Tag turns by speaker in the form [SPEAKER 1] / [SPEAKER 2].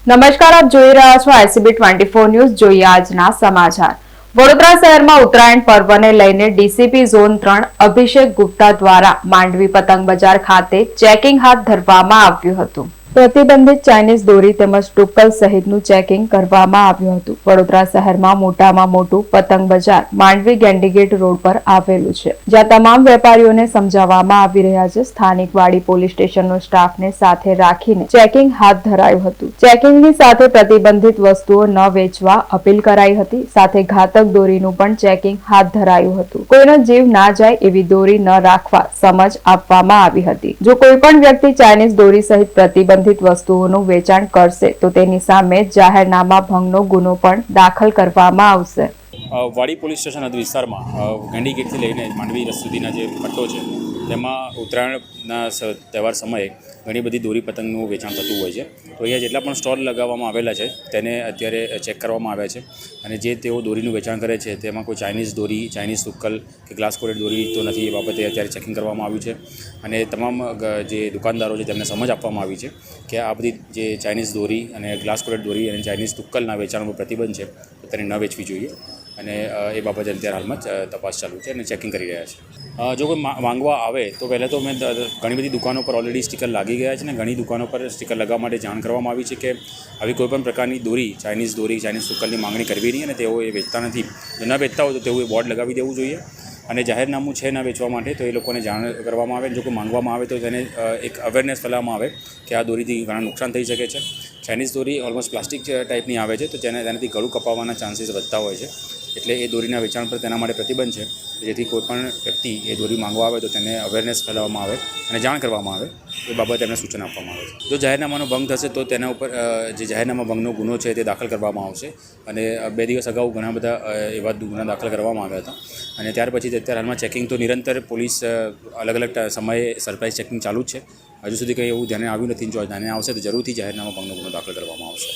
[SPEAKER 1] નમસ્કાર, આપ જોઈ રહ્યા છો ICB 24 ન્યૂઝ। જોઈએ આજના સમાચાર। વડોદરા શહેરમાં ઉત્તરાયણ પર્વને લઈને ડીસીપી ઝોન 3 અભિષેક ગુપ્તા દ્વારા માંડવી પતંગ બજાર ખાતે ચેકિંગ હાથ ધરવામાં આવ્યું હતું। પ્રતિબંધિત ચાઇનીઝ દોરી તેમજ ટુક્કલ સહિતનું ચેકિંગ કરવામાં આવ્યું હતું। વડોદરા શહેરમાં મોટામાં મોટું પતંગ બજાર માંડવી ગેંડીગેટ રોડ પર આવેલું છે, જ્યાં તમામ વેપારીઓને સમજાવવામાં આવી રહ્યા છે। સ્થાનિક વાડી પોલીસ સ્ટેશનનો સ્ટાફને સાથે રાખીને ચેકિંગ હાથ ધરાયું હતું। ચેકિંગની સાથે પ્રતિબંધિત વસ્તુઓ ન વેચવા અપીલ કરાઈ હતી। સાથે ઘાતક દોરીનું પણ ચેકિંગ હાથ ધરાયું હતું। કોઈનો જીવ ના જાય એવી દોરી ન રાખવા સમજ આપવામાં આવી હતી। જો કોઈ પણ વ્યક્તિ ચાઇનીઝ દોરી સહિત પ્રતિબંધિત વસ્તુઓનું વેચાણ કરશે તો તેની સામે જાહેરનામા ભંગનો ગુનો પણ દાખલ કરવામાં આવશે।
[SPEAKER 2] વાડી પોલીસ સ્ટેશન હદ વિસ્તારમાં ગેંડી ગેટથી લઈને માંડવી સુધીના જે પટ્ટો છે તેમાં ઉત્તરાયણના તહેવાર સમયે ઘણી બધી દોરી પતંગનું વેચાણ થતું હોય છે। તો અહીંયા જેટલા પણ સ્ટોલ લગાવવામાં આવેલા છે તેને અત્યારે ચેક કરવામાં આવ્યા છે અને જે તેઓ દોરીનું વેચાણ કરે છે તેમાં કોઈ ચાઇનીઝ દોરી, ચાઇનીઝ તુક્કલ કે ગ્લાસ કોટેડ દોરી તો નથી, એ બાબતે અત્યારે ચેકિંગ કરવામાં આવ્યું છે અને તમામ જે દુકાનદારો છે તેમને સમજ આપવામાં આવી છે કે આ બધી જે ચાઇનીઝ દોરી અને ગ્લાસ કોટેડ દોરી અને ચાઇનીઝ તુક્કલના વેચાણ પર પ્રતિબંધ છે તો તેને ન વેચવી જોઈએ અને એ બાબતે અત્યારે હાલમાં તપાસ ચાલુ છે અને ચેકિંગ કરી રહ્યા છે। જો કોઈ માંગવા આવે તો પહેલાં તો મેં ઘણી બધી દુકાનો પર ઓલરેડી સ્ટીકર લાગી ગયા છે અને ઘણી દુકાનો પર સ્ટીકર લગાવવા માટે જાણ કરવામાં આવી છે કે આવી કોઈપણ પ્રકારની દોરી, ચાઇનીઝ તુક્કલની માંગણી કરવી નહીં અને તેઓ એ વેચતા નથી। જો ન વેચતા હોય તો તેવું એ બોર્ડ લગાવી દેવું જોઈએ અને જાહેરનામું છે ન વેચવા માટે તો એ લોકોને જાણ કરવામાં આવે। જો કોઈ માંગવામાં આવે તો તેને એક અવેરનેસ ફેલાવવામાં આવે કે આ દોરીથી ઘણા નુકસાન થઈ શકે છે। ચાઇનીઝ દોરી ઓલમોસ્ટ પ્લાસ્ટિક ટાઈપની આવે છે તો તેનાથી ગળું કપાવવાના ચાન્સીસ વધતા હોય છે, એટલે એ દોરીના વેચાણ પર તેના માટે પ્રતિબંધ છે, જેથી કોઈપણ વ્યક્તિ એ દોરી માંગવા આવે તો તેને અવેરનેસ ફેલાવવામાં આવે અને જાણ કરવામાં આવે, એ બાબતે એમને સૂચન આપવામાં આવે છે। જો જાહેરનામાનો ભંગ થશે તો તેના ઉપર જે જાહેરનામા ભંગનો ગુનો છે તે દાખલ કરવામાં આવશે અને 2 દિવસ અગાઉ ઘણા બધા એવા ગુના દાખલ કરવામાં આવ્યા હતા અને ત્યાર પછી અત્યારે હાલમાં ચેકિંગ તો નિરંતર પોલીસ અલગ અલગ સમયે સરપ્રાઇઝ ચેકિંગ ચાલુ જ છે। હજુ સુધી કંઈ એવું ધ્યાને આવ્યું નથી। જો ધ્યાને આવશે તો જરૂરથી જાહેરનામા ભંગનો ગુનો દાખલ કરવામાં આવશે।